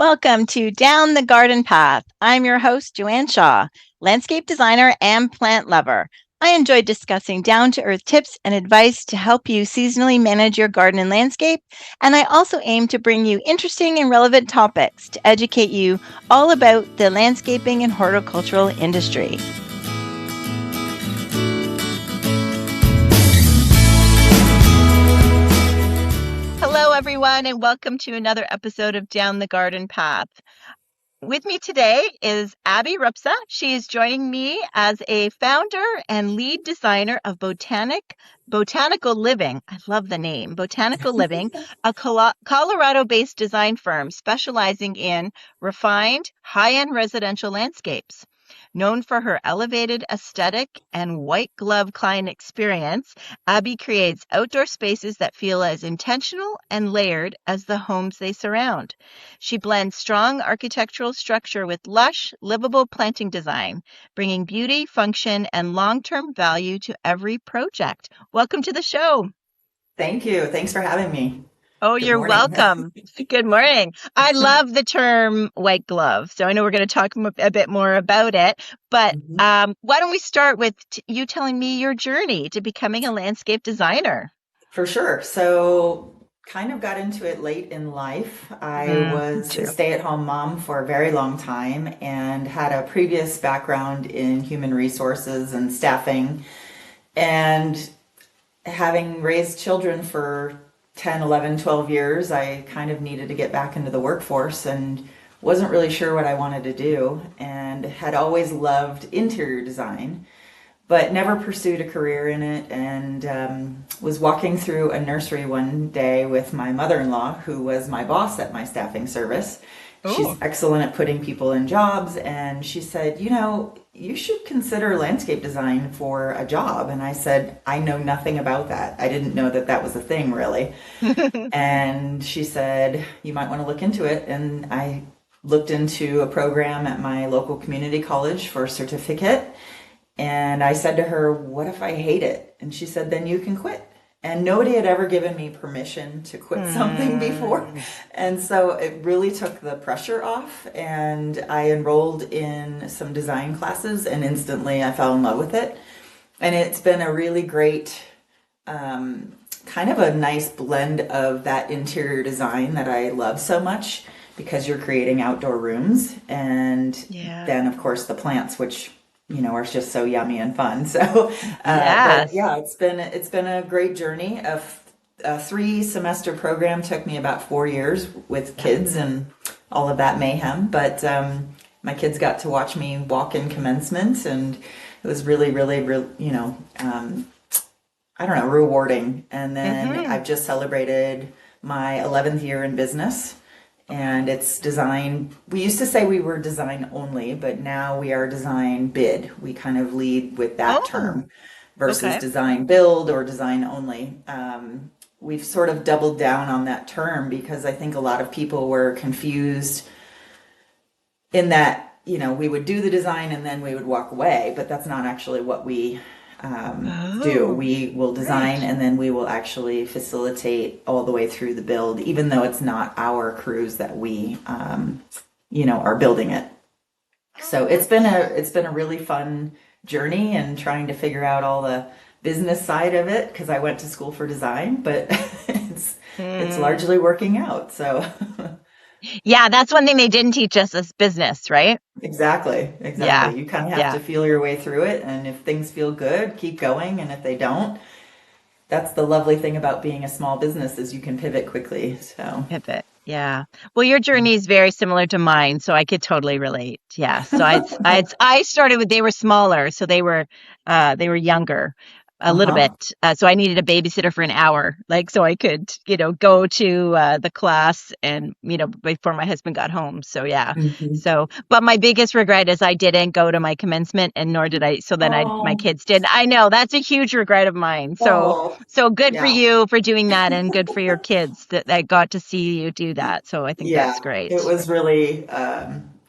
Welcome to Down the Garden Path. I'm your host, Joanne Shaw, landscape designer and plant lover. I enjoy discussing down to earth tips and advice to help you seasonally manage your garden and landscape. And I also aim to bring you interesting and relevant topics to educate you all about the landscaping and horticultural industry. Hello, everyone, and welcome to another episode of Down the Garden Path. With me today is Abby Rupsa. She is joining me as a founder and lead designer of Botanical Living. I love the name, Botanical Living, a Colorado-based design firm specializing in refined, high-end residential landscapes. Known for her elevated aesthetic and white glove client experience, Abby creates outdoor spaces that feel as intentional and layered as the homes they surround. She blends strong architectural structure with lush, livable planting design, bringing beauty, function, and long-term value to every project. Welcome to the show. Thank you. Thanks for having me. Oh, Good you're morning. welcome. Good morning. I love the term white glove. So I know we're going to talk a bit more about it, but Mhm. why don't we start with you telling me your journey to becoming a landscape designer? For sure. So, kind of got into it late in life. I Me was a too. stay-at-home mom for a very long time and had a previous background in human resources and staffing. And having raised children for 10, 11, 12 years, I kind of needed to get back into the workforce and wasn't really sure what I wanted to do and had always loved interior design, but never pursued a career in it. And was walking through a nursery one day with my mother-in-law, who was my boss at my staffing service. She's Oh, excellent at putting people in jobs. And she said, you should consider landscape design for a job. And I said, I know nothing about that. I didn't know that that was a thing, really. And she said, you might want to look into it. And I looked into a program at my local community college for a certificate. And I said to her, what if I hate it? And she said, then you can quit. And nobody had ever given me permission to quit something before. Hmm. And so it really took the pressure off. And I enrolled in some design classes and instantly I fell in love with it. And it's been a really great, kind of a nice blend of that interior design that I love so much because you're creating outdoor rooms. And Yeah. then, of course, the plants, which are just so yummy and fun. So, but Yes. yeah, it's been a great journey. A 3 semester program took me about 4 years with Yep. kids and all of that mayhem. But my kids got to watch me walk in commencement, and it was really, really, really, I don't know, rewarding. And then Hmm. I've just celebrated my 11th year in business. And it's design. We used to say we were design only, but now we are design bid. We kind of lead with that Oh, term versus okay. design build or design only. We've sort of doubled down on that term because I think a lot of people were confused in that, we would do the design and then we would walk away, but that's not actually what we do. Oh, We will right. design and then we will actually facilitate all the way through the build, even though it's not our crews that we, are building it. So Oh, it's been a really fun journey and trying to figure out all the business side of it because I went to school for design, but it's hmm. largely working out. So Yeah, that's one thing they didn't teach us as business, right? exactly, Yeah. exactly. You kind of have Yeah. to feel your way through it, and if things feel good, keep going, and if they don't, that's the lovely thing about being a small business is you can pivot quickly. So, Pivot. Yeah. Well, your journey is very similar to mine, so I could totally relate. Yeah. So I started with, they were smaller, so they were younger a little uh-huh. bit. So I needed a babysitter for an hour, like, so I could, go to the class and, before my husband got home. So yeah. Hmm. So, but my biggest regret is I didn't go to my commencement and nor did I, so then my Oh, kids did. I know that's a huge regret of mine. oh, So good for yeah, you for doing that and good for your kids that got to see you do that. So I think that's yeah. It great. was really.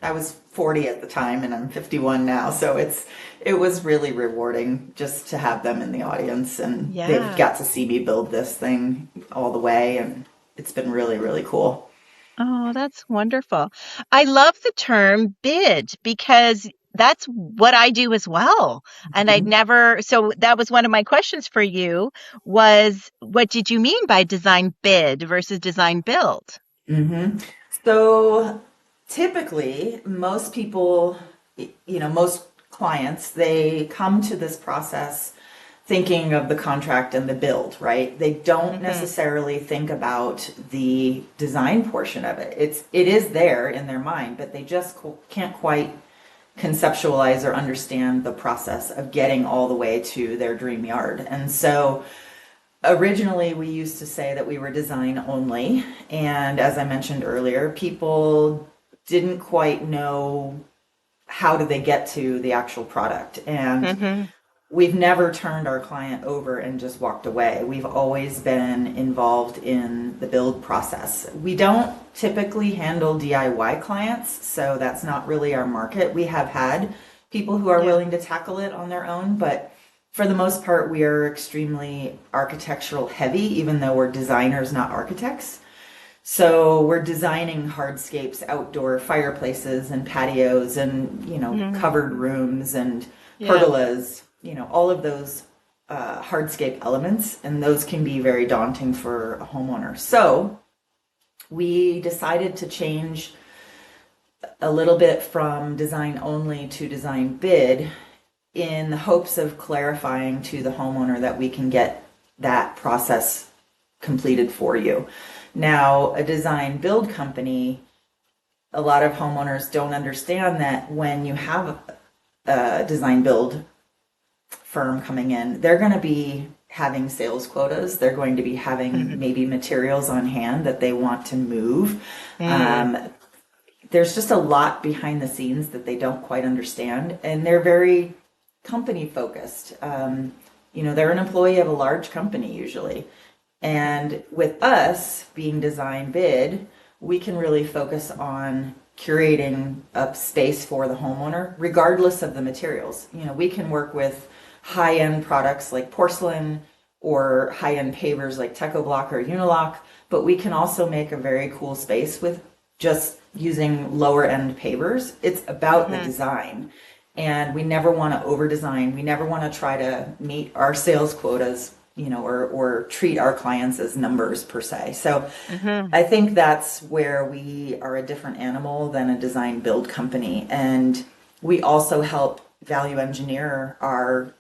I was 40 at the time, and I'm 51 now, so it was really rewarding just to have them in the audience, and they've Yeah. got to see me build this thing all the way, and it's been really, really cool. Oh, that's wonderful. I love the term bid because that's what I do as well. And I'd Mhm. never, so that was one of my questions for you was what did you mean by design bid versus design build? hmm So typically, most people, most clients, they come to this process thinking of the contract and the build, right? They don't Hmm. necessarily think about the design portion of it. It is there in their mind, but they just can't quite conceptualize or understand the process of getting all the way to their dream yard. And so originally, we used to say that we were design only. And as I mentioned earlier, people didn't quite know how do they get to the actual product. And Hmm. we've never turned our client over and just walked away. We've always been involved in the build process. We don't typically handle DIY clients, so that's not really our market. We have had people who are Yeah. willing to tackle it on their own, but for the most part, we are extremely architectural heavy, even though we're designers, not architects. So we're designing hardscapes, outdoor fireplaces and patios and, Hmm. covered rooms and Yeah. pergolas, all of those hardscape elements. And those can be very daunting for a homeowner. So we decided to change a little bit from design only to design bid in the hopes of clarifying to the homeowner that we can get that process completed for you. Now, a design build company, a lot of homeowners don't understand that when you have a design build firm coming in, they're going to be having sales quotas. They're going to be having Hmm. maybe materials on hand that they want to move. Mm. Um, there's just a lot behind the scenes that they don't quite understand, and they're very company focused. They're an employee of a large company usually. And with us being design bid, we can really focus on curating a space for the homeowner, regardless of the materials. We can work with high end products like porcelain or high end pavers like Techo Block or Unilock, but we can also make a very cool space with just using lower end pavers. It's about the Hmm. design. And we never want to over design. We never want to try to meet our sales quotas, or treat our clients as numbers per se. So Hmm. I think that's where we are a different animal than a design build company. And we also help value engineer our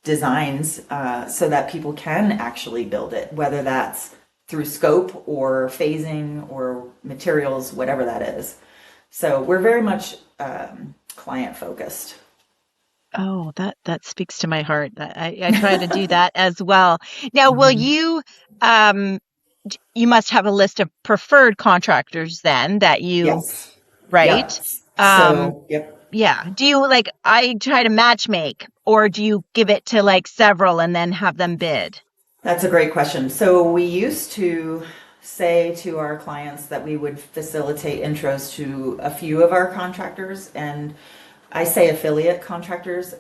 designs so that people can actually build it, whether that's through scope or phasing or materials, whatever that is. So we're very much client focused. Oh, that speaks to my heart. I try to do that as well. Now, will Mhm. you you must have a list of preferred contractors then that you, Yes. Yeah. right? Um, So, yep. yeah. Do you like I try to match make or do you give it to like several and then have them bid? That's a great question. So we used to say to our clients that we would facilitate intros to a few of our contractors, and I say affiliate contractors.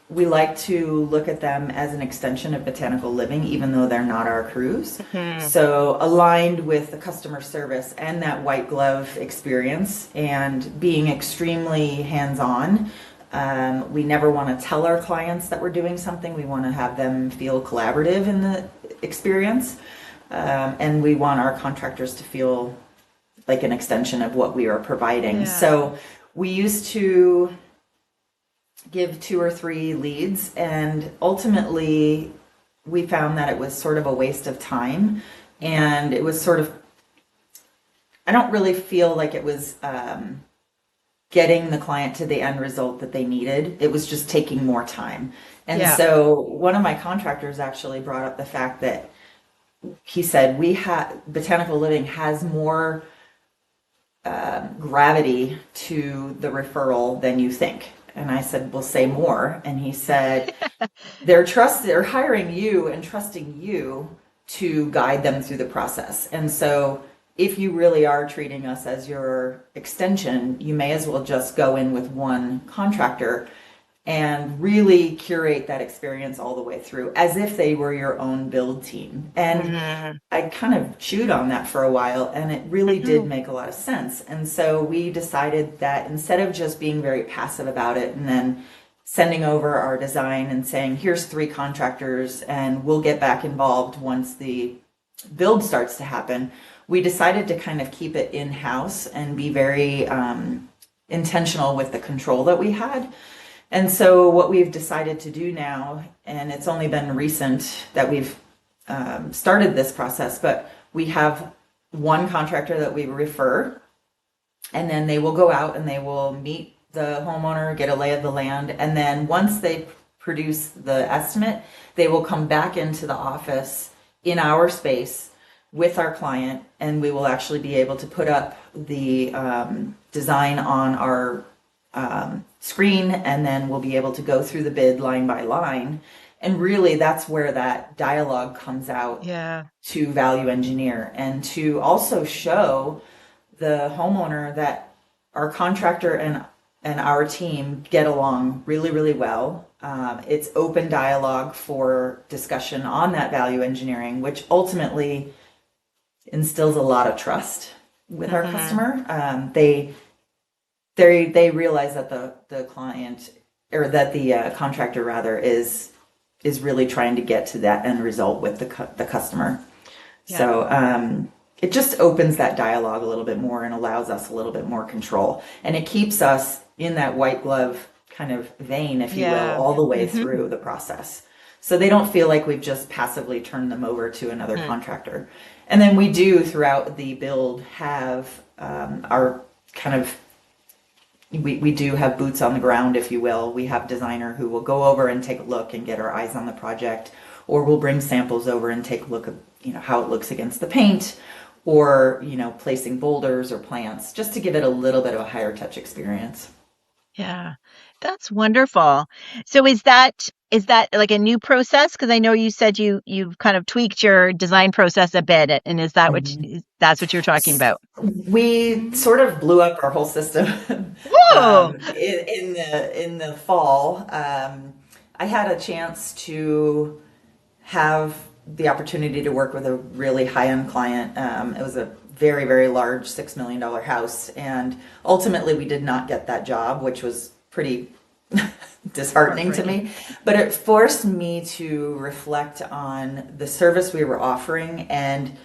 We like to look at them as an extension of Botanical Living, even though they're not our crews. Hmm. So aligned with the customer service and that white glove experience and being extremely hands-on. We never want to tell our clients that we're doing something. We want to have them feel collaborative in the experience. And we want our contractors to feel like an extension of what we are providing. Yeah. So we used to give two or three leads, and ultimately we found that it was sort of a waste of time. And it was sort of, I don't really feel like it was getting the client to the end result that they needed. It was just taking more time. And Yeah. so one of my contractors actually brought up the fact that he said, we have Botanical Living has more gravity to the referral than you think. And I said, well, say more. And he said, they're hiring you and trusting you to guide them through the process. And so if you really are treating us as your extension, you may as well just go in with one contractor and really curate that experience all the way through as if they were your own build team. And Mm-hmm. I kind of chewed on that for a while, and it really did make a lot of sense. And so we decided that instead of just being very passive about it and then sending over our design and saying, here's 3 contractors and we'll get back involved once the build starts to happen, we decided to kind of keep it in-house and be very intentional with the control that we had. And so what we've decided to do now, and it's only been recent that we've started this process, but we have one contractor that we refer, and then they will go out and they will meet the homeowner, get a lay of the land, and then once they produce the estimate, they will come back into the office in our space with our client, and we will actually be able to put up the design on our screen, and then we'll be able to go through the bid line by line. And really, that's where that dialogue comes out to value engineer, and to also show the homeowner that our contractor and our team get along really, really well. It's open dialogue for discussion on that value engineering, which ultimately instills a lot of trust with our customer. They realize that the client, or that the contractor rather, is really trying to get to that end result with the customer. Yeah. So it just opens that dialogue a little bit more and allows us a little bit more control, and it keeps us in that white glove kind of vein, if you will, all the way through the process. So they don't feel like we've just passively turned them over to another contractor. And then we do, throughout the build, have our kind of, we do have boots on the ground, if you will. We have a designer who will go over and take a look and get our eyes on the project, or we'll bring samples over and take a look at, how it looks against the paint, or, placing boulders or plants, just to give it a little bit of a higher touch experience. Yeah, that's wonderful. So is that like a new process? Because I know you said you've kind of tweaked your design process a bit, and is that that's what you're talking about? We sort of blew up our whole system Whoa! in the fall. I had a chance to have the opportunity to work with a really high-end client. It was a very, very large $6 million house, and ultimately we did not get that job, which was pretty disheartening to me. But it forced me to reflect on the service we were offering and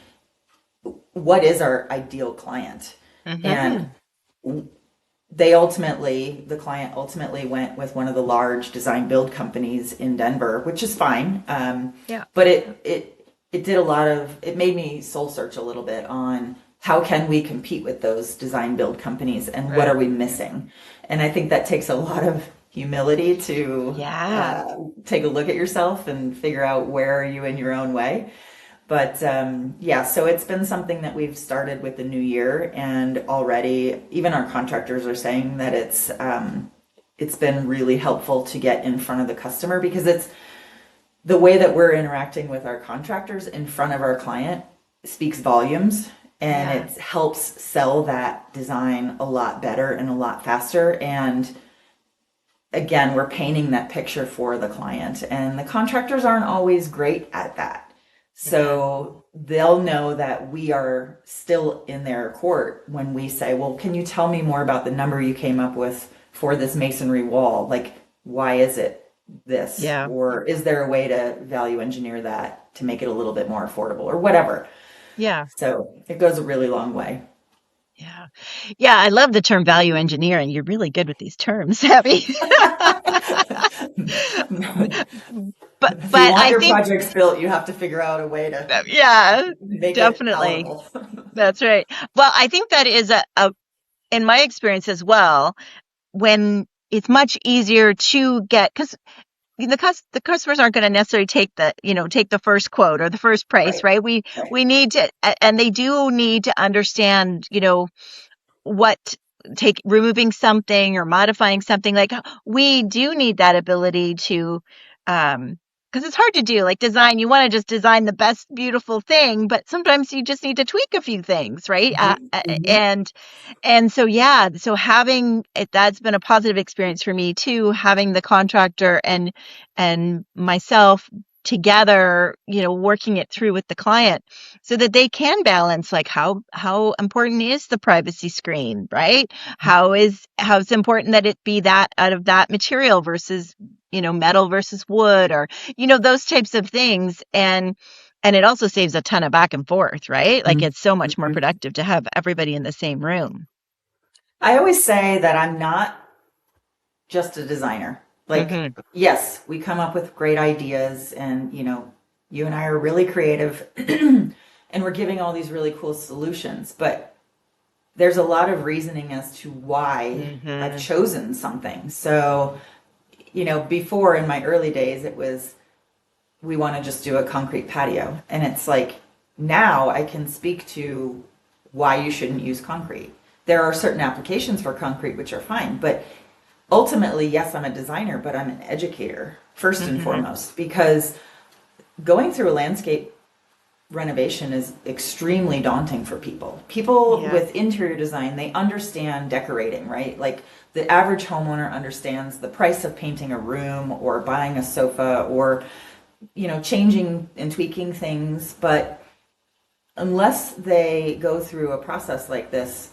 what is our ideal client. And the client ultimately went with one of the large design build companies in Denver, which is fine. But it did it made me soul search a little bit on how can we compete with those design build companies, and what are we missing? And I think that takes a lot of humility to take a look at yourself and figure out where are you in your own way. But so it's been something that we've started with the new year, and already even our contractors are saying that it's been really helpful to get in front of the customer, because it's the way that we're interacting with our contractors in front of our client speaks volumes, and it helps sell that design a lot better and a lot faster. And again, we're painting that picture for the client, and the contractors aren't always great at that. So they'll know that we are still in their court when we say, well, can you tell me more about the number you came up with for this masonry wall? Like, why is it this? Yeah. Or is there a way to value engineer that to make it a little bit more affordable, or whatever? Yeah. So it goes a really long way. Yeah. Yeah, I love the term value engineering. You're really good with these terms, Abby. But If you want I your think projects built, you have to figure out a way to make definitely. it palatable. That's right. Well, I think that is in my experience as well, when it's much easier to get, because the customers aren't going to necessarily take the first quote or the first price, right? We need to, and they do need to understand, what removing something or modifying something. Like, we do need that ability to because it's hard to do like design. You want to just design the best, beautiful thing, but sometimes you just need to tweak a few things, right? Mhm. And so, yeah, so having it, that's been a positive experience for me too, having the contractor and myself together, working it through with the client so that they can balance like how important is the privacy screen, right? How it's important that it be that out of that material versus, metal versus wood or, those types of things. And it also saves a ton of back and forth, right? Like it's so much more Mhm. productive to have everybody in the same room. I always say that I'm not just a designer. Like, Hmm. yes, we come up with great ideas, and you and I are really creative, and we're giving all these really cool solutions, but there's a lot of reasoning as to why I've Hmm. chosen something. So, before in my early days, it was we want to just do a concrete patio. And it's like now I can speak to why you shouldn't use concrete. There are certain applications for concrete which are fine, but ultimately, yes, I'm a designer, but I'm an educator first and Hmm. foremost, because going through a landscape renovation is extremely daunting for people. People Yeah. with interior design, they understand decorating, right? Like the average homeowner understands the price of painting a room or buying a sofa or changing and tweaking things, but unless they go through a process like this,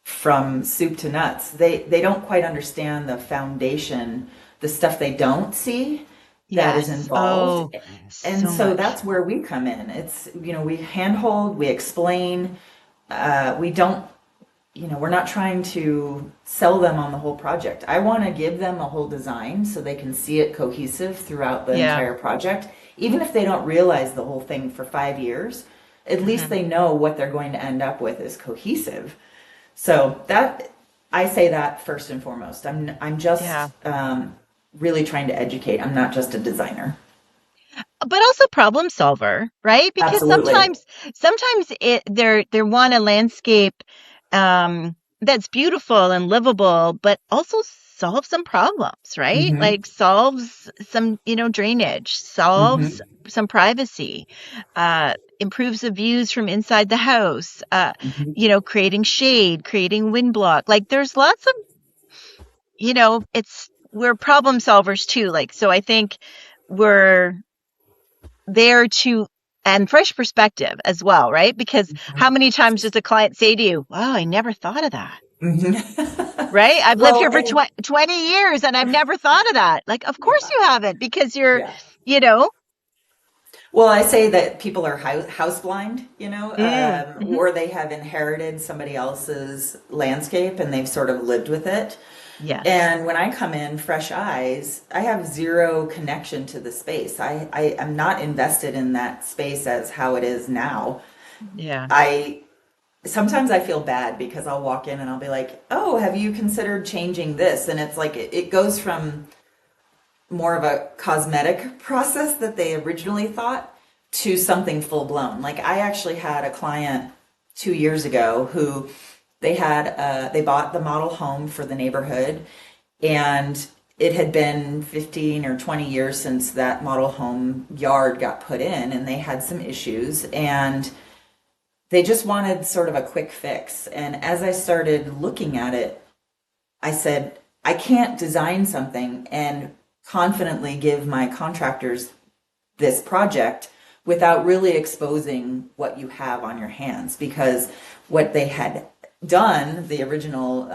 from soup to nuts, they don't quite understand the foundation, the stuff they don't see that is Yes. involved. Oh, And so so much. that's where we come in. It's, we handhold, we explain, we don't, we're not trying to sell them on the whole project. I want to give them a whole design so they can see it cohesive throughout the Yeah. entire project. Even if they don't realize the whole thing for 5 years, at least Hmm. they know what they're going to end up with is cohesive. So that I say that first and foremost. I'm Yeah. just really trying to educate. I'm not just a designer. But also problem solver, right? Because Absolutely. sometimes they want a landscape that's beautiful and livable, but also solves some problems, right? Hmm. Like solves some, drainage, solves Hmm. some privacy, improves the views from inside the house, Hmm. creating shade, creating wind block. Like there's lots of, we're problem solvers too. Like so I think we're there to and fresh perspective as well, right? Because how many times does a client say to you, wow, I never thought of that, Hmm. right? I've lived Well, here for and 20 years and I've never thought of that. Like, of course yeah, you haven't because you're, yeah. you know, Well, I say that people are house blind, mhm. or they have inherited somebody else's landscape and they've sort of lived with it. Yes. And when I come in fresh eyes, I have zero connection to the space. I am not invested in that space as how it is now. Yeah. I sometimes I feel bad because I'll walk in and I'll be like, "Oh, have you considered changing this?" And it's like it goes from more of a cosmetic process that they originally thought to something full blown. Like I actually had a client 2 years ago who they bought the model home for the neighborhood, and it had been 15 or 20 years since that model home yard got put in, and they had some issues, and they just wanted sort of a quick fix. And as I started looking at it, I said, I can't design something and confidently give my contractors this project without really exposing what you have on your hands, because what they had done, the original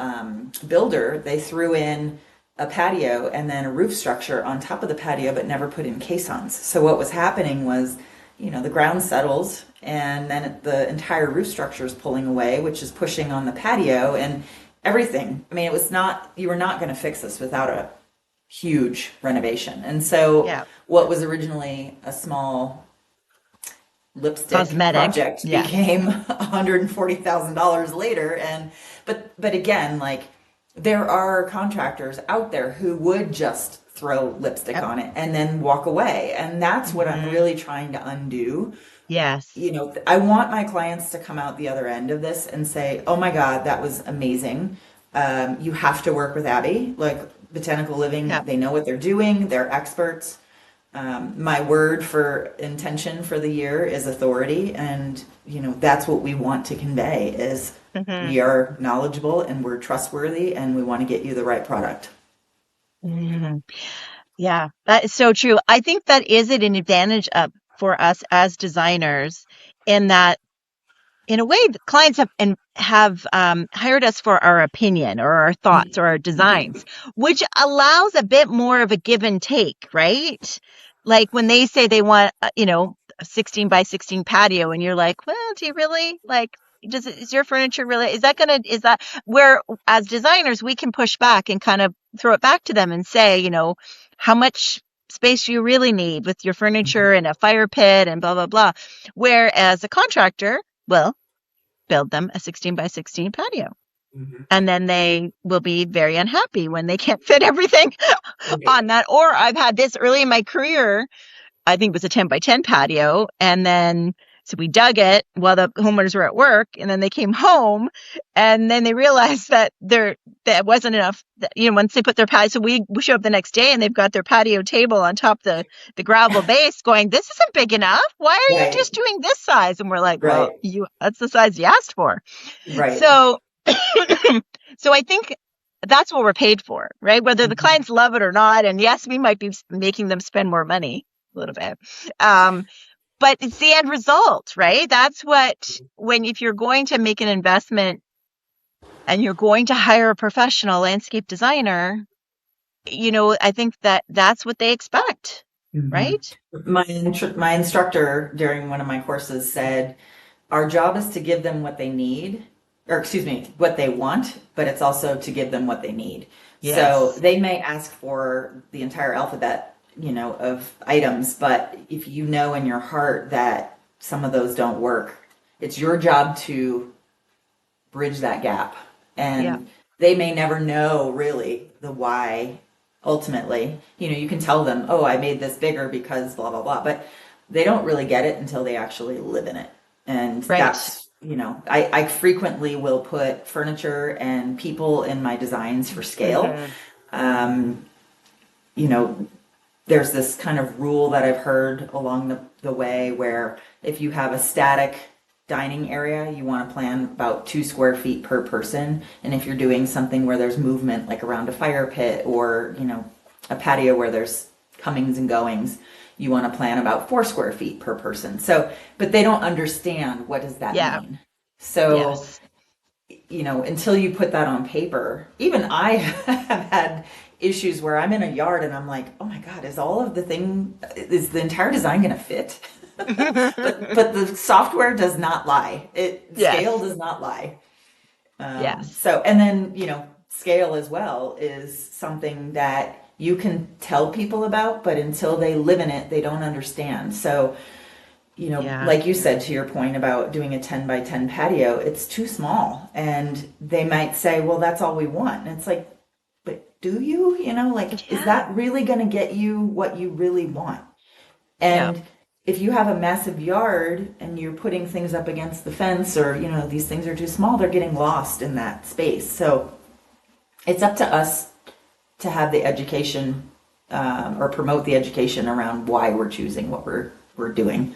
builder, they threw in a patio and then a roof structure on top of the patio but never put in caissons. So what was happening was, the ground settles and then the entire roof structure is pulling away, which is pushing on the patio and everything. I mean, it was not, you were not going to fix this without a huge renovation. And so Yeah. what was originally a small lipstick Cosmetic. project Yes. became $140,000 later. And but again, like there are contractors out there who would just throw lipstick Yep. on it and then walk away. And that's what I'm Hmm. really trying to undo. Yes. I want my clients to come out the other end of this and say, "Oh my God, that was amazing. You have to work with Abby. Like Botanical Living, Yep. they know what they're doing. They're experts. My word for intention for the year is authority, and that's what we want to convey is Hmm. we are knowledgeable and we're trustworthy and we want to get you the right product. Hmm. Yeah, that is so true. I think that is an advantage for us as designers in that in a way, the clients have hired us for our opinion or our thoughts or our designs, which allows a bit more of a give and take, right? Like when they say they want, a 16 by 16 patio, and you're like, well, do you really like? Is your furniture really? Is that where, as designers, we can push back and kind of throw it back to them and say, how much space do you really need with your furniture and a fire pit and blah blah blah. Whereas a contractor, well, build them a 16 by 16 patio. Mhm. And then they will be very unhappy when they can't fit everything Right. on that. Or I've had this early in my career, I think it was a 10 by 10 patio. And then, so we dug it while the homeowners were at work. And then they came home and then they realized that wasn't enough. Once they put their patio, so we show up the next day and they've got their patio table on top the gravel base going, this isn't big enough. Why are you Right. just doing this size? And we're like, well, Right. that's the size you asked for. Right. So, so I think that's what we're paid for, right? Whether the Mhm. clients love it or not. And yes, we might be making them spend more money a little bit. Um, but it's the end result, right? That's if you're going to make an investment and you're going to hire a professional landscape designer, I think that's what they expect, Mhm. right? My instructor during one of my courses said, our job is to give them what they need, or excuse me, what they want, but it's also to give them what they need. So Yes. they may ask for the entire alphabet, of items, but if you know in your heart that some of those don't work, it's your job to bridge that gap. Yeah. And they may never know really the why ultimately. You can tell them, oh, I made this bigger because blah, blah, blah. But they don't really get it until they actually live in it. And Right. I frequently will put furniture and people in my designs for scale. Hmm. Um, you know, there's this kind of rule that I've heard along the way where if you have a static dining area, you want to plan about 2 square feet per person. And if you're doing something where there's movement, like around a fire pit or, a patio where there's comings and goings, you want to plan about 4 square feet per person. So, but they don't understand what does that Yeah. mean. So Yes. until you put that on paper, even I have had issues where I'm in a yard and I'm like, oh my God, is the entire design going to fit? But the software does not lie. Scale Yes. does not lie. Yes. And then, scale as well is something that you can tell people about, but until they live in it, they don't understand. So, Yeah. like you said to your point about doing a 10 by 10 patio, it's too small. And they might say, well, that's all we want. And it's like, but do you? Like, is Yeah. that really going to get you what you really want? Yeah. And if you have a massive yard and you're putting things up against the fence or, these things are too small, they're getting lost in that space. So it's up to us to have the education or promote the education around why we're choosing what we're doing.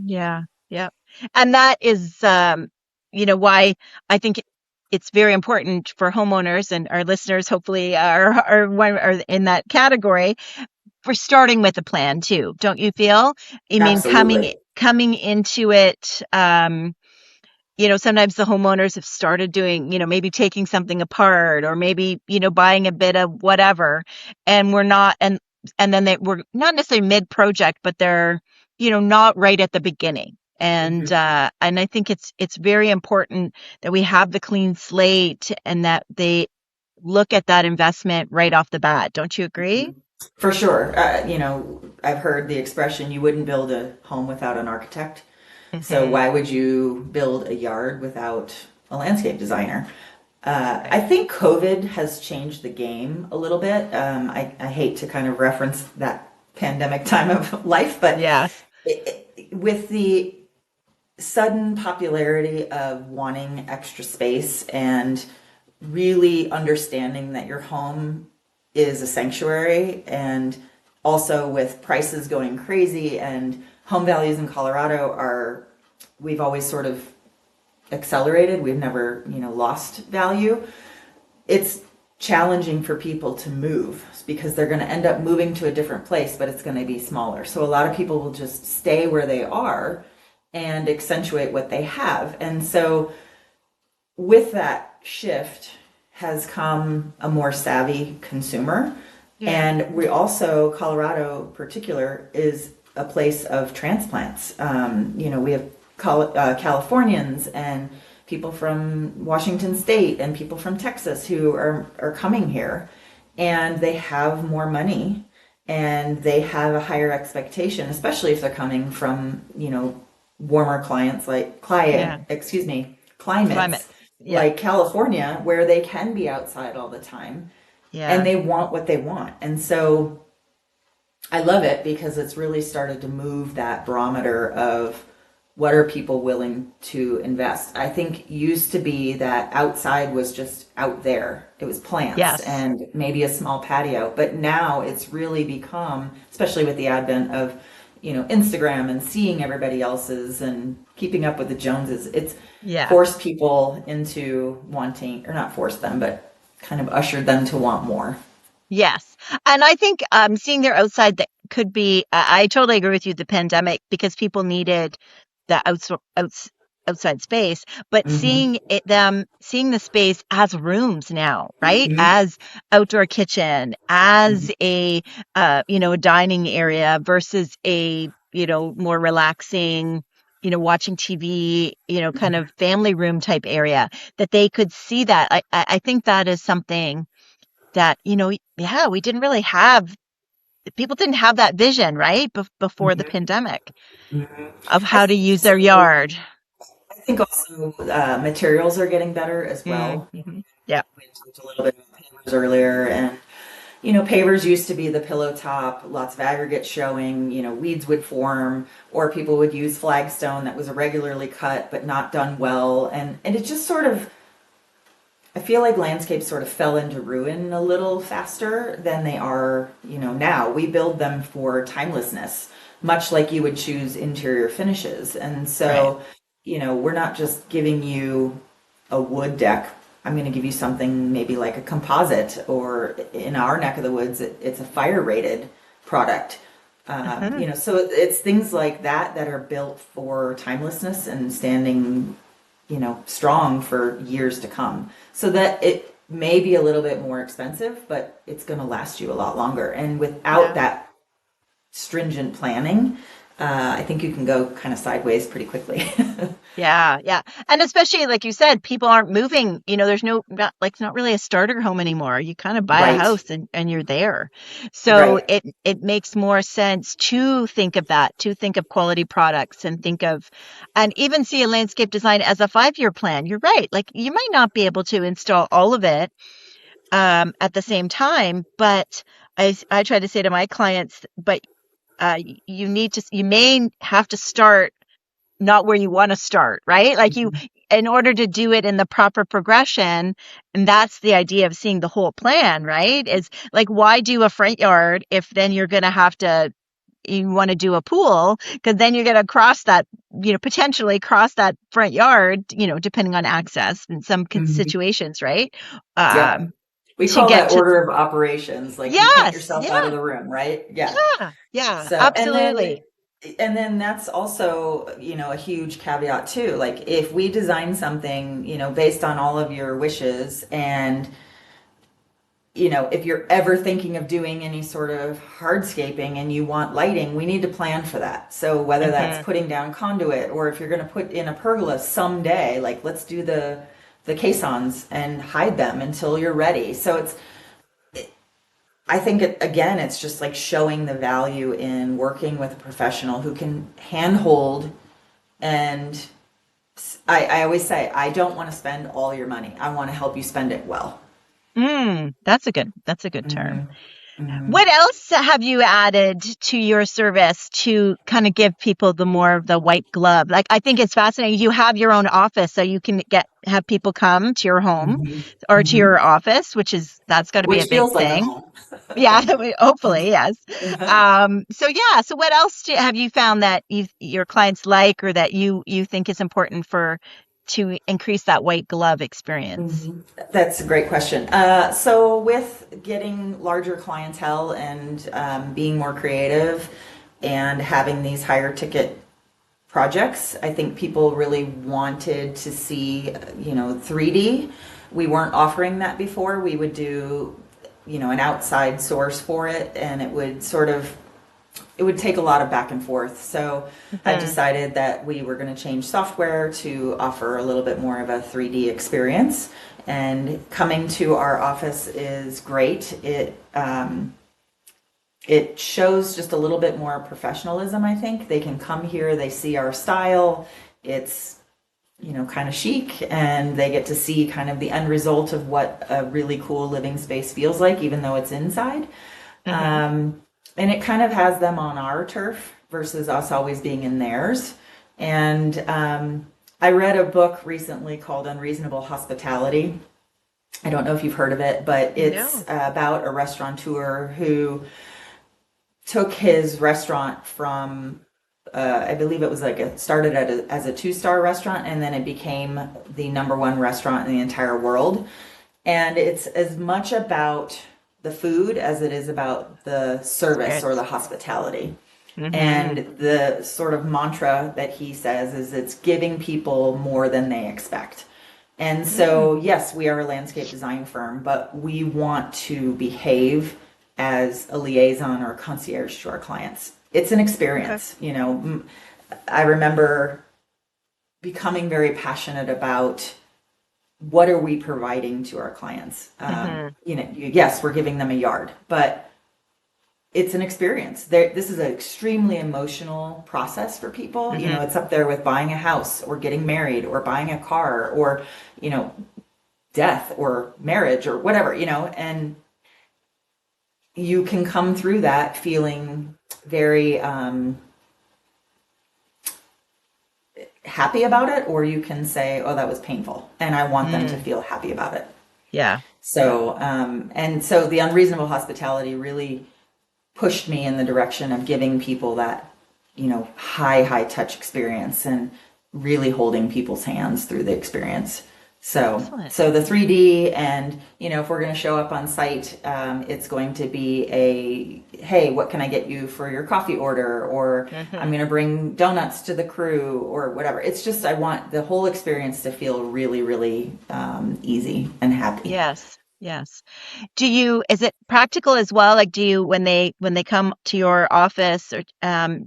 Yeah, yeah. And that is, why I think it's very important for homeowners and our listeners, hopefully, are in that category for starting with a plan too. Don't you feel? I mean, coming Absolutely. coming into it, sometimes the homeowners have started doing, maybe taking something apart or maybe, buying a bit of whatever, and then we're not necessarily mid-project, but they're, not right at the beginning. And I think it's very important that we have the clean slate and that they look at that investment right off the bat. Don't you agree? For sure. I've heard the expression, you wouldn't build a home without an architect. So Hmm. why would you build a yard without a landscape designer? I Right. think COVID has changed the game a little bit. I hate to kind of reference that pandemic time of life, but Yes. with the sudden popularity of wanting extra space and really understanding that your home is a sanctuary and also with prices going crazy and home values in Colorado we've always sort of accelerated. We've never, lost value. It's challenging for people to move because they're going to end up moving to a different place, but it's going to be smaller. So a lot of people will just stay where they are and accentuate what they have. And so with that shift has come a more savvy consumer. Yeah. And we also, Colorado in particular, is a place of transplants. We have Californians and people from Washington State and people from Texas who are coming here, and they have more money and they have a higher expectation, especially if they're coming from, warmer Yeah. Climate. climates Yeah. like California, where they can be outside all the time and Yeah. they want what they want. And so I love it because it's really started to move that barometer of what are people willing to invest. I think used to be that outside was just out there. It was plants Yes. and maybe a small patio. But now it's really become, especially with the advent of, Instagram and seeing everybody else's and keeping up with the Joneses, it's Yeah. forced people into wanting, or not forced them, but kind of ushered them to want more. Yes. And I think seeing their outside that could be, I totally agree with you, the pandemic, because people needed the outside space, but Mm-hmm. seeing the space as rooms now, right? Mm-hmm. As outdoor kitchen, Mm-hmm. as a dining area versus more relaxing, watching TV, kind of family room type area, that they could see that. I think that is something that, yeah, people didn't have that vision, right? Before the Mm-hmm. pandemic Mm-hmm. of I how to think use their also yard. I think also materials are getting better as well. Mm-hmm. Yeah. We talked a little bit about pavers earlier, and pavers used to be the pillow top, lots of aggregate showing. Weeds would form, or people would use flagstone that was irregularly cut but not done well, and it just sort of. I feel like landscapes sort of fell into ruin a little faster than they are, now. We build them for timelessness, much like you would choose interior finishes. And Right. so, we're not just giving you a wood deck. I'm going to give you something maybe like a composite, or in our neck of the woods, it's a fire rated product. Uh-huh. So it's things like that are built for timelessness and standing strong for years to come. So that it may be a little bit more expensive, but it's going to last you a lot longer. And without Yeah. that stringent planning, I think you can go kind of sideways pretty quickly. Yeah, yeah. And especially like you said, people aren't moving, there's it's not really a starter home anymore. You kind of buy a Right. house and you're there. So Right. it makes more sense to think of that, to think of quality products and even see a landscape design as a 5-year plan. You're right. Like you might not be able to install all of it at the same time, but I try to say to my clients, but you may have to start not where you want to start, right? Like in order to do it in the proper progression, and that's the idea of seeing the whole plan, right? Is like, why do a front yard if then you're going to you want to do a pool, because then you're going to potentially cross that front yard, depending on access in some Mhm. situations, right? Yep. Um, We to call get that to, order of operations. Like you can't yes, yourself out of yeah, the room, right? Yeah. yeah, yeah, So, absolutely. and then that's also, a huge caveat too. Like if we design something, based on all of your wishes, and if you're ever thinking of doing any sort of hardscaping and you want lighting, we need to plan for that. So whether that's Hmm. putting down conduit, or if you're going to put in a pergola someday, like let's do the caissons and hide them until you're ready. So I think again, it's just like showing the value in working with a professional who can handhold. And I always say, I don't want to spend all your money. I want to help you spend it well. That's a good term. Hmm. Hmm. What else have you added to your service to kind of give people the more of the white glove? Like, I think it's fascinating. You have your own office, so you can have people come to your home Hmm. or to Hmm. your office, that's got to be Which a big feels like a thing. home. Yeah, hopefully, yes. Uh-huh. So yeah, so what else have you found that your clients like, or that you think is important to increase that white glove experience? Mhm. That's a great question. So, with getting larger clientele and being more creative and having these higher ticket projects, I think people really wanted to see, 3D. We weren't offering that before. We would do, an outside source for it, and it would take a lot of back and forth. So I Hmm. decided that we were going to change software to offer a little bit more of a 3D experience. And coming to our office is great. It shows just a little bit more professionalism, I think. They can come here, they see our style. It's, kind of chic, and they get to see kind of the end result of what a really cool living space feels like, even though it's inside. Hmm. Um, and it kind of has them on our turf versus us always being in theirs. And I read a book recently called Unreasonable Hospitality. I don't know if you've heard of it, but it's No. about a restaurateur who took his restaurant from, I believe it was like it started as a two-star restaurant, and then it became the number one restaurant in the entire world. And it's as much about the food as it is about the service or Spirits. the hospitality. Hmm. And the sort of mantra that he says is it's giving people more than they expect. And Mm. so, yes, we are a landscape design firm, but we want to behave as a liaison or a concierge to our clients. It's an Okay. experience. I remember becoming very passionate about what are we providing to our clients. Hmm. Yes, we're giving them a yard, but it's an experience. This is an extremely emotional process for people. Hmm. It's up there with buying a house or getting married or buying a car or, you know, death or marriage or whatever, and you can come through that feeling very happy about it, or you can say, oh, that was painful. And I want them to Mm. feel happy about it. Yeah. So the unreasonable hospitality really pushed me in the direction of giving people that, high touch experience and really holding people's hands through the experience. So, Excellent. so the 3D, and if we're going to show up on site, it's going to be hey, what can I get you for your coffee order? Or I'm Hmm. going to bring donuts to the crew or whatever. It's just, I want the whole experience to feel really, really easy and happy. Yes. Yes. Is it practical as well? Like, when they come to your office, or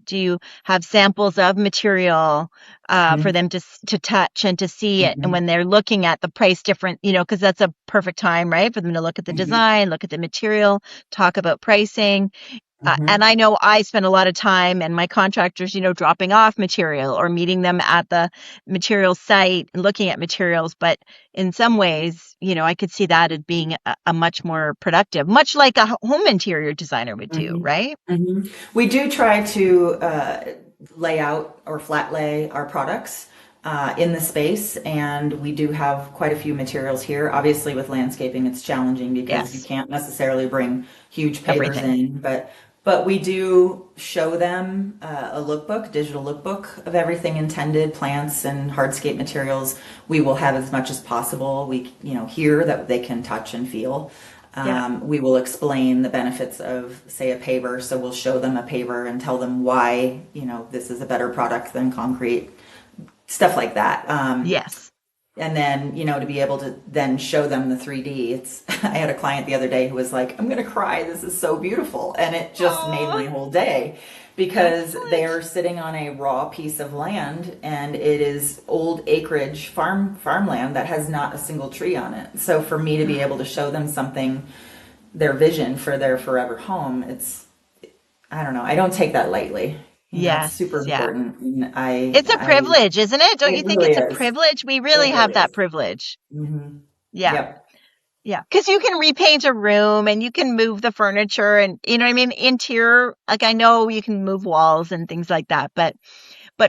do you have samples of material for Mhm. them to touch and to see it? And Mhm. when they're looking at the price different, because that's a perfect time, right, for them to look at the Mhm. design, look at the material, talk about pricing. And Mhm. I know I spend a lot of time, and my contractors, dropping off material or meeting them at the material site and looking at materials. But in some ways, I could see that as being a much more productive, much like a home interior designer would do, Mhm. right? Mhm. We do try to lay out or flat lay our products in the space, and we do have quite a few materials here. Obviously, with landscaping, it's challenging because you Yes, can't necessarily bring huge pavers everything. in, but we do show them a lookbook, digital lookbook of everything intended, plants and hardscape materials. We will have as much as possible. We, here that they can touch and feel. Yeah. We will explain the benefits of, say, a paver. So we'll show them a paver and tell them why, this is a better product than concrete, stuff like that. Yes. And then, to be able to then show them the 3D. I had a client the other day who was like, I'm going to cry. This is so beautiful. And it just made Oh, my whole day because they excellent. are sitting on a raw piece of land, and it is old acreage farmland that has not a single tree on it. So for me to be able to show them something, their vision for their forever home, I don't know, I don't take that lightly. It's super Yes. Yeah. important. And It's a privilege, isn't it? Don't you it think really it's a is. privilege? We really It have really that is. privilege. Hmm. Yeah. Yep. Yeah, because you can repaint a room and you can move the furniture and you know what I mean? Interior, like I know you can move walls and things like that, but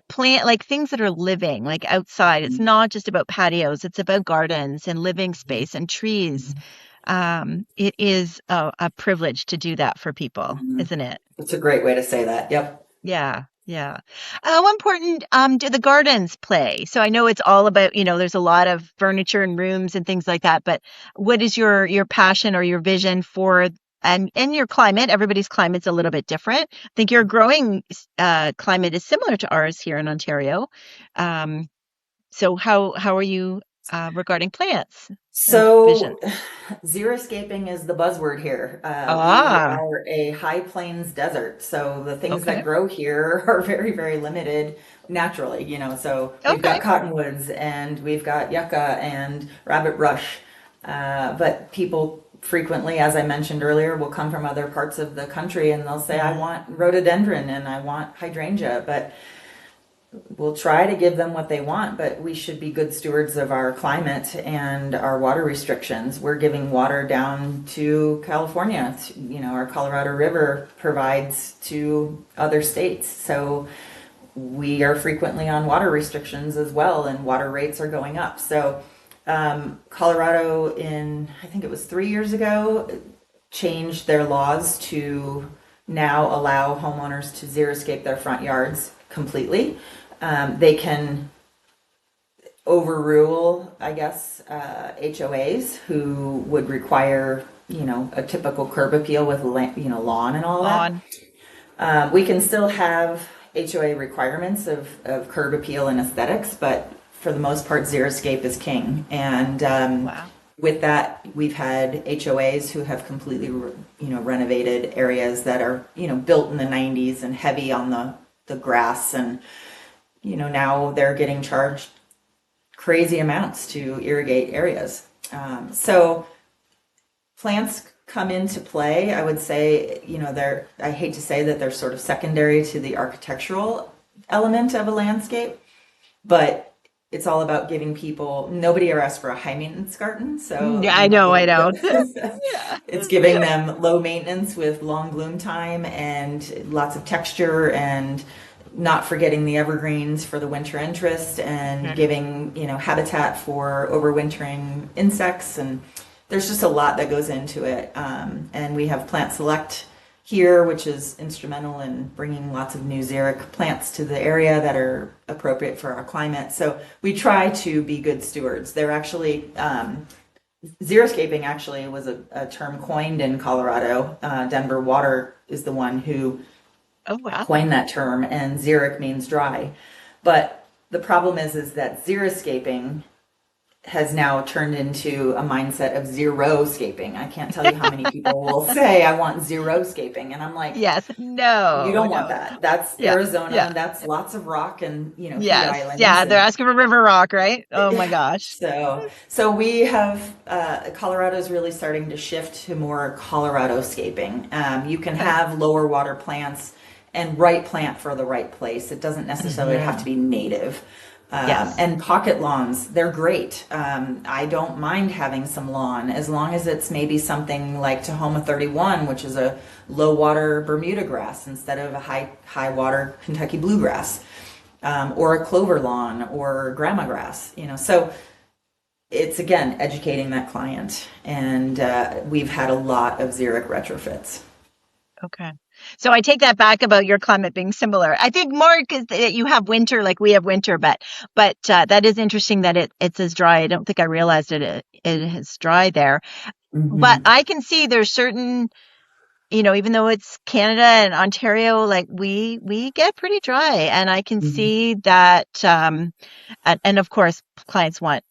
plant like things that are living, like outside. It's not just about patios, it's about gardens and living space and trees. It is a privilege to do that for people, Mhm. isn't it? It's a great way to say that. Yep. Yeah, yeah. How important do the gardens play? So I know it's all about, there's a lot of furniture and rooms and things like that, but what is your passion or your vision for and your climate? Everybody's climate's a little bit different. I think your growing climate is similar to ours here in Ontario. Um, so how are you regarding plants and vision? So, xeriscaping is the buzzword here. We Ah, are a high plains desert, so the things that okay. grow here are very, very limited naturally, So we've got Okay. cottonwoods and we've got yucca and rabbit rush. But people frequently, as I mentioned earlier, will come from other parts of the country and they'll say, I Mm, want rhododendron and I want hydrangea. But we'll try to give them what they want, but we should be good stewards of our climate and our water restrictions. We're giving water down to California. Our Colorado River provides to other states. So we are frequently on water restrictions as well, and water rates are going up. So Colorado, I think it was 3 years ago, changed their laws to now allow homeowners to xeriscape their front yards completely. They can overrule, I guess, HOAs who would require, a typical curb appeal with, lawn and all that. lawn. We can still have HOA requirements of curb appeal and aesthetics, but for the most part, xeriscape is king. And Wow. with that, we've had HOAs who have completely, renovated areas that are, built in the 90s and heavy on the grass. And, now they're getting charged crazy amounts to irrigate areas. So plants come into play. I would say, I hate to say that they're sort of secondary to the architectural element of a landscape, but it's all about giving people, nobody ever asked for a high maintenance garden. So, Yeah, I know, I know. Yeah. it's giving them low maintenance with long bloom time and lots of texture and not forgetting the evergreens for the winter interest and Mhm. giving, habitat for overwintering insects. And there's just a lot that goes into it. And we have Plant Select here, which is instrumental in bringing lots of new xeric plants to the area that are appropriate for our climate. So we try to be good stewards. They're actually, xeriscaping actually was a term coined in Colorado. Denver Water is the one who Oh, wow. coined that term, and xeric means dry. But the problem is that xeriscaping has now turned into a mindset of zero scaping. I can't tell you how many people will say, I want zero scaping. And I'm like, Yes. you No, don't want no. that. That's Yeah. Yeah. Arizona. That's lots of rock and, heat Yes. islands. Yeah. They're And asking for River Rock, right? Oh my gosh. so we have, Colorado is really starting to shift to more Colorado scaping. You can Okay. have lower water plants and right plant for the right place. It doesn't necessarily have to Hmm. be native. Yes. And pocket lawns, they're great. I don't mind having some lawn as long as it's maybe something like Tahoma 31, which is a low water Bermuda grass instead of a high water Kentucky bluegrass, or a clover lawn or grandma grass. So it's again educating that client, and we've had a lot of xeric retrofits. Okay. So I take that back about your climate being similar. I think more because you have winter, like we have winter, but that is interesting that it's as dry. I don't think I realized it is dry there. But Hmm. I can see there's certain, even though it's Canada and Ontario, like we get pretty dry, and I can Hmm. see that. And of course, clients want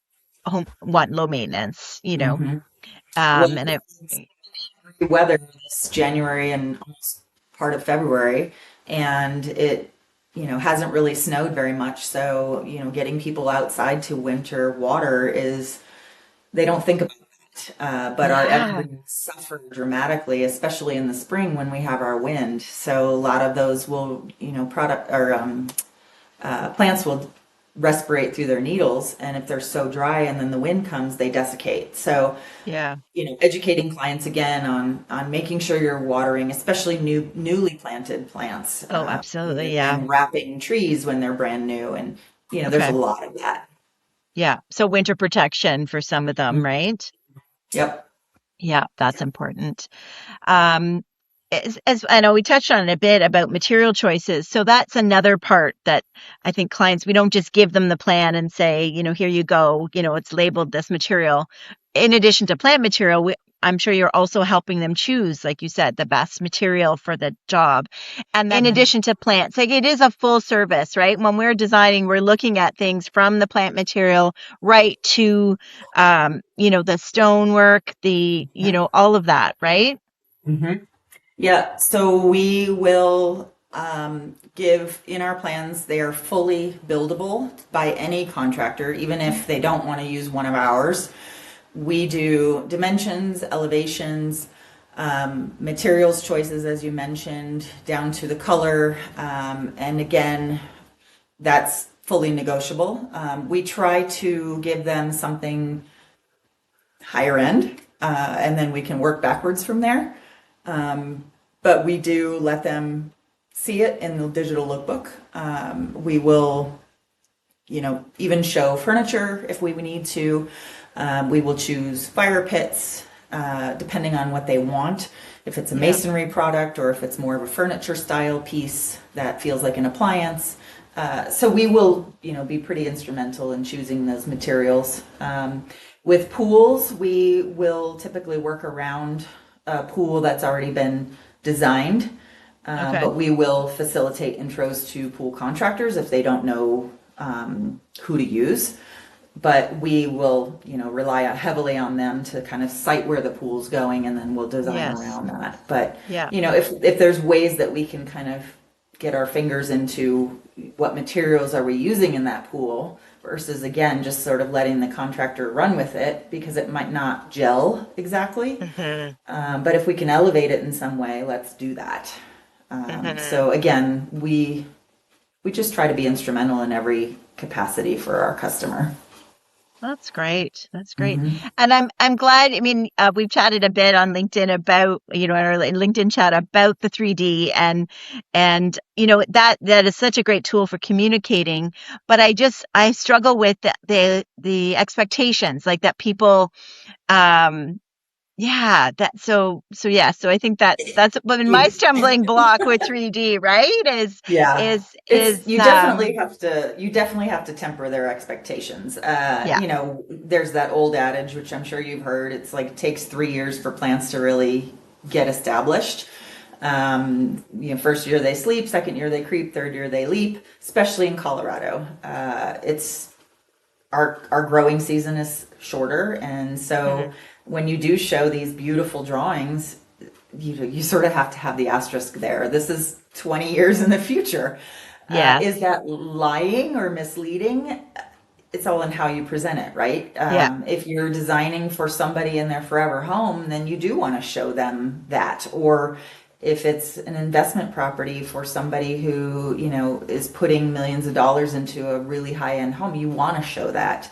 low maintenance, Hmm. Well, and it. weather this January and almost part of February, and it, hasn't really snowed very much. So, getting people outside to winter water is, they don't think about it. But our Yeah. evergreens suffer dramatically, especially in the spring when we have our wind. So a lot of those will, plants will respirate through their needles. And if they're so dry and then the wind comes, they desiccate. So, Yeah. educating clients again on making sure you're watering, especially newly planted plants, Oh, absolutely. Yeah. and wrapping trees when they're brand new. And, there's a Okay. lot of that. Yeah. So winter protection for some of them, Mhm. right? Yep. Yeah, that's important. Um, as I know we touched on it a bit about material choices. So that's another part that I think clients, we don't just give them the plan and say, here you go, it's labeled this material. In addition to plant material, I'm sure you're also helping them choose, like you said, the best material for the job. And then in Mhm. addition to plants, like it is a full service, right? When we're designing, we're looking at things from the plant material right to the stonework, all of that, right? Mhm. Yeah, so we will give in our plans, they are fully buildable by any contractor, even if they don't want to use one of ours. We do dimensions, elevations, materials choices, as you mentioned, down to the color. And again, that's fully negotiable. We try to give them something higher end, and then we can work backwards from there. But we do let them see it in the digital lookbook. We will, even show furniture if we need to. We will choose fire pits, depending on what they want. If it's a Yeah. masonry product or if it's more of a furniture style piece that feels like an appliance. So we will, be pretty instrumental in choosing those materials. With pools, we will typically work around a pool that's already been designed, Okay. but we will facilitate intros to pool contractors if they don't know who to use. But we will, rely heavily on them to kind of cite where the pool's going, and then we'll design Yes. around that. But Yeah. if there's ways that we can kind of get our fingers into what materials are we using in that pool versus again just sort of letting the contractor run with it because it might not gel exactly. Hmm. But if we can elevate it in some way, let's do that. Hmm. So again, we just try to be instrumental in every capacity for our customer. That's great. That's great. Mm-hmm. And I'm glad. I mean, we've chatted a bit on LinkedIn about, in our LinkedIn chat about the 3D and that is such a great tool for communicating. But I struggle with the expectations like that people um yeah, so I think that's been my You, stumbling block with 3D, right? yeah, Is you definitely have to temper their expectations. Yeah. There's that old adage, which I'm sure you've heard. It's like it takes 3 years for plants to really get established. First year they sleep, second year they creep, third year they leap. Especially in Colorado, it's our growing season is shorter, and so Hmm. when you do show these beautiful drawings, you sort of have to have the asterisk there. This is 20 years in the future. Is Yes. that lying or misleading? It's all in how you present it, right? Yeah. If you're designing for somebody in their forever home, then you do want to show them that. Or if it's an investment property for somebody who, is putting millions of dollars into a really high-end home, you want to show that.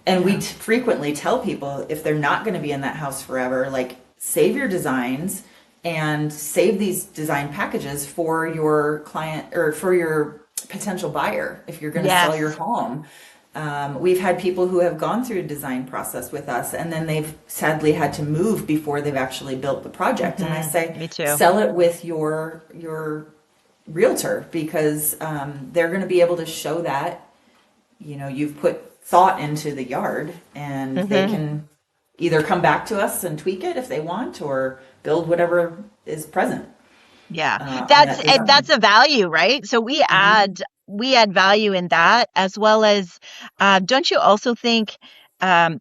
And we Yeah. frequently tell people if they're not going to be in that house forever, like save your designs and save these design packages for your client or for your potential buyer if you're going to sell your Yes. home. We've had people who have gone through a design process with us and then they've sadly had to move before they've actually built the project. And I say, Me too. sell it with your realtor because they're going to be able to show that you've put thought into the yard and they Hmm. can either come back to us and tweak it if they want or build whatever is present Yeah. on that That's design. a value, right? So Hmm. we add value in that as well as don't you also think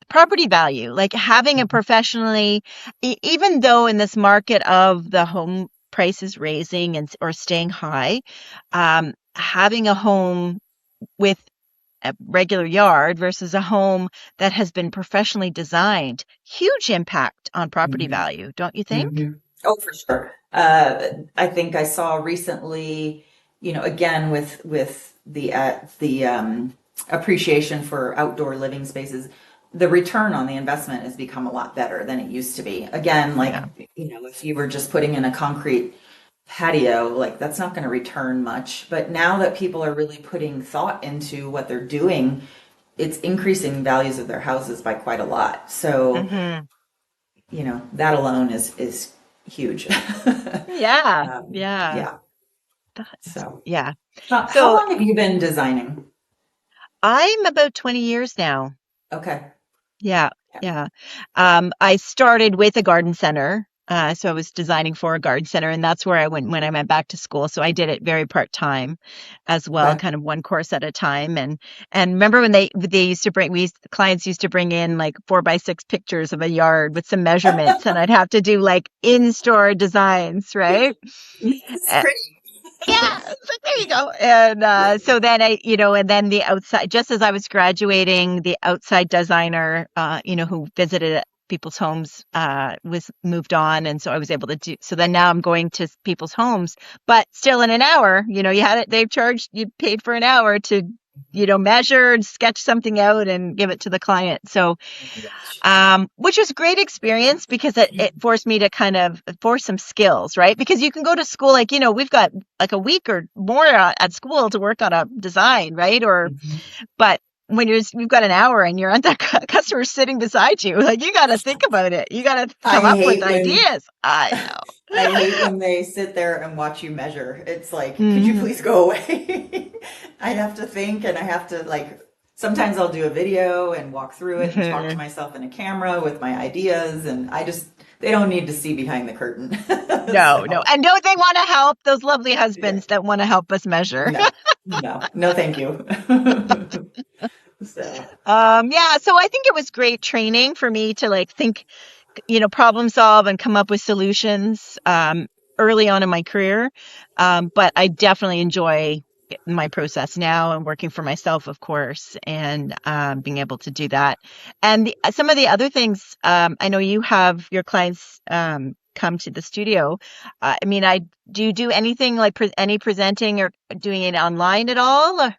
property value, like having a professionally even though in this market of the home prices raising and or staying high, having a home with a regular yard versus a home that has been professionally designed, huge impact on property Hmm. value, don't you think? Hmm. Oh, for sure. I think I saw recently, again with the appreciation for outdoor living spaces, the return on the investment has become a lot better than it used to be. Again, like, Yeah. if you were just putting in a concrete patio, like that's not going to return much. But now that people are really putting thought into what they're doing, it's increasing values of their houses by quite a lot. So, Hmm. that alone is huge. Yeah. Yeah. Yeah. That's, So, yeah. how So long have you been designing? I'm about 20 years now. Okay. Yeah, Yeah. yeah. I started with a garden center. So I was designing for a garden center, and that's where I went when I went back to school. So I did it very part-time as well, Okay. kind of one course at a time. And remember when they used to bring the clients used to bring in like 4x6 pictures of a yard with some measurements, and I'd have to do like in-store designs, right? It's pretty. Yeah, it's like, there you go. And so then and then the outside, just as I was graduating, the outside designer, who visited people's homes, was moved on. And so I was able to so then now I'm going to people's homes, but still in an hour, you paid for an hour to, measure and sketch something out and give it to the client. So which was a great experience because it forced me to kind of force some skills, right? Because you can go to school, like, we've got like a week or more at school to work on a design, right? But when you've got an hour and you're on the customer sitting beside you, like you got to think about it. You got to I come up with hate when ideas. I I hate know. when they sit there and watch you measure. It's like, could you Hmm. please go away? I have to think and I have to like sometimes I'll do a video and walk through it and talk to myself in a camera with my ideas and they don't need to see behind the curtain. No, no. So, And no, they want to help those lovely yeah. husbands that want to help us measure. No. No. No, thank you. So, Yeah, so I think it was great training for me to like think, problem solve and come up with solutions early on in my career. But I definitely enjoy my process now and working for myself, of course, and being able to do that. And some of the other things, I know you have your clients come to the studio. I mean, do you do anything like any presenting or doing it online at all?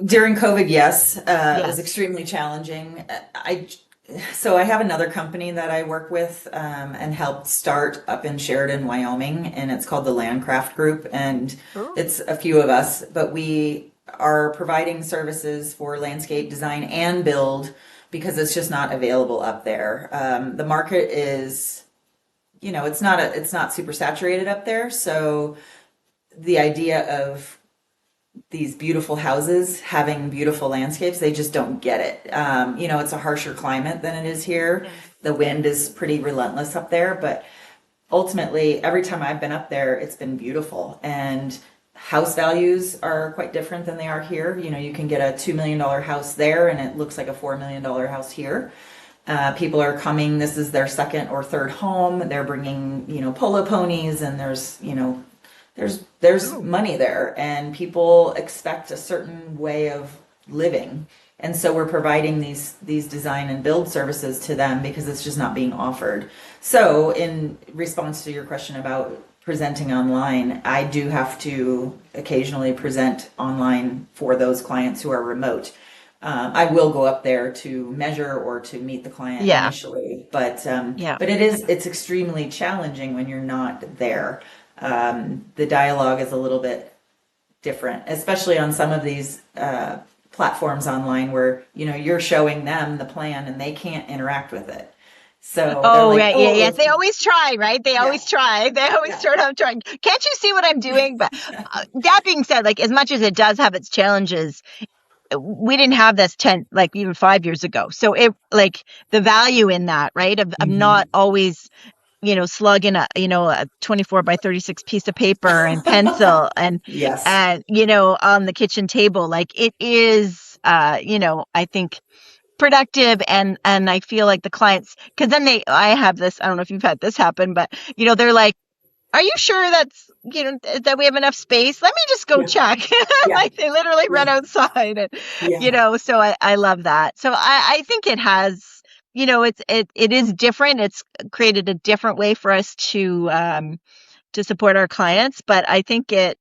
during COVID, yes, it was Yes. extremely challenging. So I have another company that I work with and helped start up in Sheridan, Wyoming, and it's called the Landcraft Group, and Oh. it's a few of us, but we are providing services for landscape design and build because it's just not available up there. The market is, it's not super saturated up there, so the idea of these beautiful houses having beautiful landscapes, they just don't get it. It's a harsher climate than it is here. Yes. The wind is pretty relentless up there, but ultimately, every time I've been up there, it's been beautiful. And house values are quite different than they are here. You can get a $2 million house there and it looks like a $4 million house here. People are coming, this is their second or third home. They're bringing, polo ponies and there's Oh, money there and people expect a certain way of living. And so we're providing these design and build services to them because it's just not being offered. So in response to your question about presenting online, I do have to occasionally present online for those clients who are remote. I will go up there to measure or to meet the client yeah, initially, but yeah. it's extremely challenging when you're not there. The dialogue is a little bit different, especially on some of these platforms online where you're showing them the plan and they can't interact with it. So they're Oh, like, right. Yeah, yes. oh, They always try, right? They yeah, always try. They always yeah, start out trying. Can't you see what I'm doing? But that being said, like as much as it does have its challenges, we didn't have this 10, like even 5 years ago. So it like the value in that, right? Of not hmm always, slugging a 24 by 36 piece of paper and pencil yes, on the kitchen table. Like it is, I think productive and I feel like the clients because then I have this, I don't know if you've had this happen, but they're like, are you sure that we have enough space? Let me just go yeah, check. yeah, Like they literally run yeah, outside and yeah. so I love that. So I think it has, it is different. It's created a different way for us to to support our clients, but I think I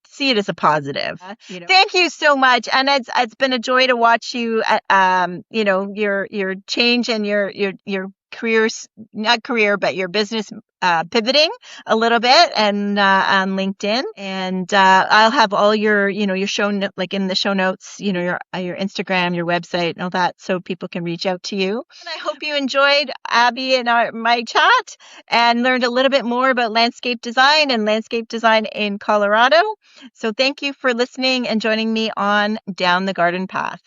see it as a positive. Thank you so much. And it's been a joy to watch you, your change and your careers, not career, but your business pivoting a little bit and on LinkedIn. And I'll have all your like in the show notes, your Instagram, your website, and all that, so people can reach out to you. And I hope you enjoyed Abby and my chat and learned a little bit more about landscape design and landscape design in Colorado. So thank you for listening and joining me on Down the Garden Path.